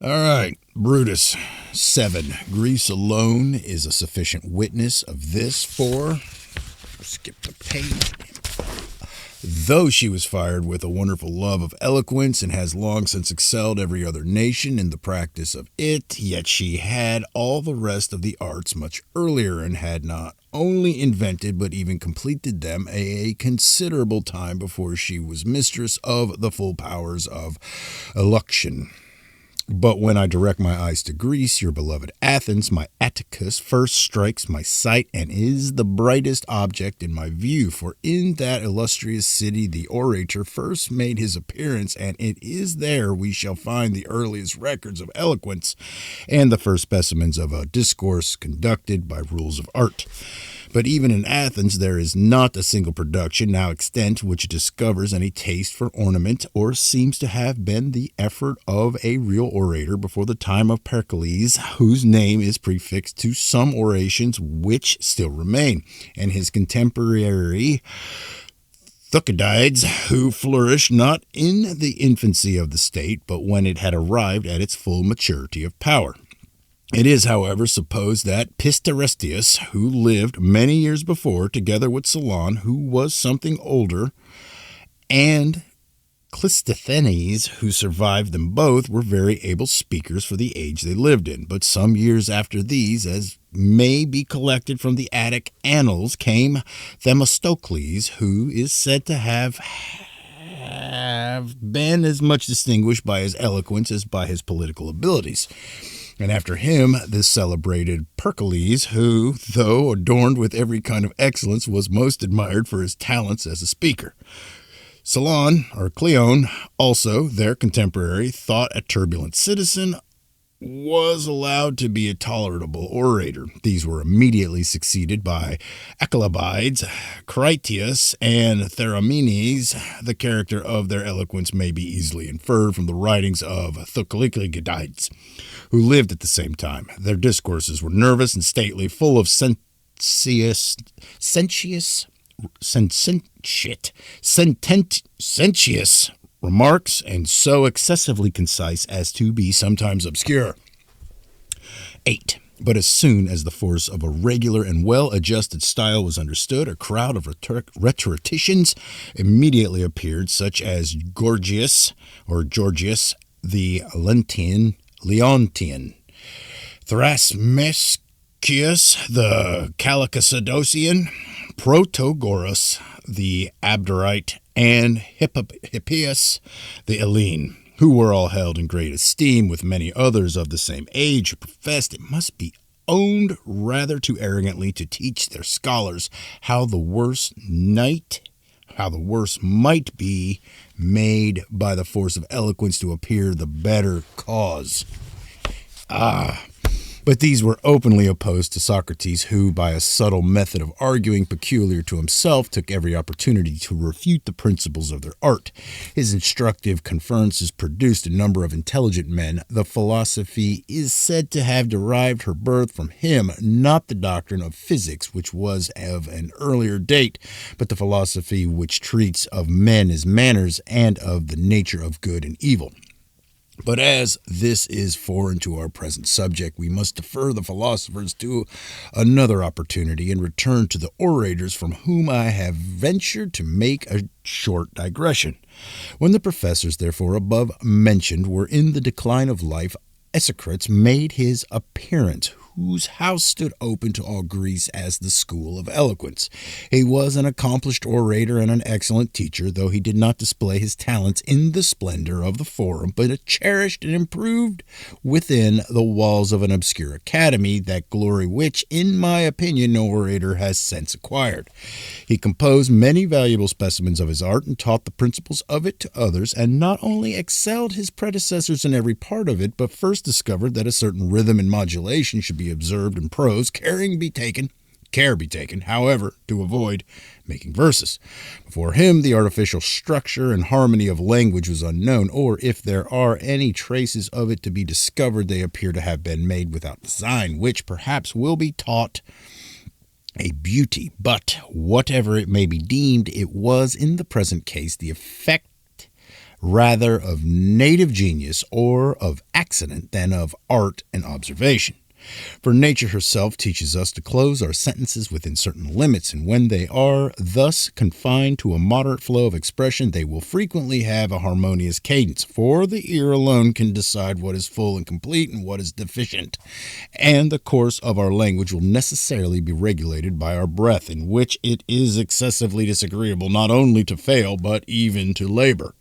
All right, Brutus, 7. Greece alone is a sufficient witness of this for, skip the page, though she was fired with a wonderful love of eloquence and has long since excelled every other nation in the practice of it, yet she had all the rest of the arts much earlier and had not only invented but even completed them a considerable time before she was mistress of the full powers of elocution. But when I direct my eyes to Greece, your beloved Athens, my Atticus, first strikes my sight and is the brightest object in my view. For in that illustrious city the orator first made his appearance, and it is there we shall find the earliest records of eloquence and the first specimens of a discourse conducted by rules of art. But even in Athens there is not a single production now extant which discovers any taste for ornament, or seems to have been the effort of a real orator before the time of Pericles, whose name is prefixed to some orations which still remain, and his contemporary Thucydides, who flourished not in the infancy of the state, but when it had arrived at its full maturity of power. It is, however, supposed that Pistarestius, who lived many years before, together with Solon, who was something older, and Clisthenes, who survived them both, were very able speakers for the age they lived in. But some years after these, as may be collected from the Attic annals, came Themistocles, who is said to have been as much distinguished by his eloquence as by his political abilities. And after him, this celebrated Pericles, who, though adorned with every kind of excellence, was most admired for his talents as a speaker. Solon, or Cleon, also their contemporary, thought a turbulent citizen, was allowed to be a tolerable orator. These were immediately succeeded by Achaemenes, Critias, and Theramenes. The character of their eloquence may be easily inferred from the writings of Thucydides, who lived at the same time. Their discourses were nervous and stately, full of sententious remarks, and so excessively concise as to be sometimes obscure. 8. But as soon as the force of a regular and well-adjusted style was understood, a crowd of rhetoricians immediately appeared, such as Gorgias, the Leontian, Thrasymachus, the Chalcodocian, Protagoras, the Abderite, and Hippias, the Hellene, who were all held in great esteem, with many others of the same age, who professed, it must be owned, rather too arrogantly to teach their scholars how the worst might be made by the force of eloquence to appear the better cause. But these were openly opposed to Socrates, who, by a subtle method of arguing peculiar to himself, took every opportunity to refute the principles of their art. His instructive conferences produced a number of intelligent men. The philosophy is said to have derived her birth from him, not the doctrine of physics, which was of an earlier date, but the philosophy which treats of men as manners and of the nature of good and evil. But as this is foreign to our present subject, we must defer the philosophers to another opportunity and return to the orators, from whom I have ventured to make a short digression. When the professors, therefore, above mentioned were in the decline of life, Echecrates made his appearance, whose house stood open to all Greece as the school of eloquence. He was an accomplished orator and an excellent teacher, though he did not display his talents in the splendor of the forum, but cherished and improved within the walls of an obscure academy that glory which, in my opinion, no orator has since acquired. He composed many valuable specimens of his art and taught the principles of it to others, and not only excelled his predecessors in every part of it, but first discovered that a certain rhythm and modulation should be observed in prose, care be taken, however, to avoid making verses. Before him, the artificial structure and harmony of language was unknown, or if there are any traces of it to be discovered, they appear to have been made without design, which perhaps will be taught a beauty. But whatever it may be deemed, it was in the present case the effect rather of native genius or of accident than of art and observation. For nature herself teaches us to close our sentences within certain limits, and when they are thus confined to a moderate flow of expression, they will frequently have a harmonious cadence, for the ear alone can decide what is full and complete and what is deficient, and the course of our language will necessarily be regulated by our breath, in which it is excessively disagreeable not only to fail, but even to labor.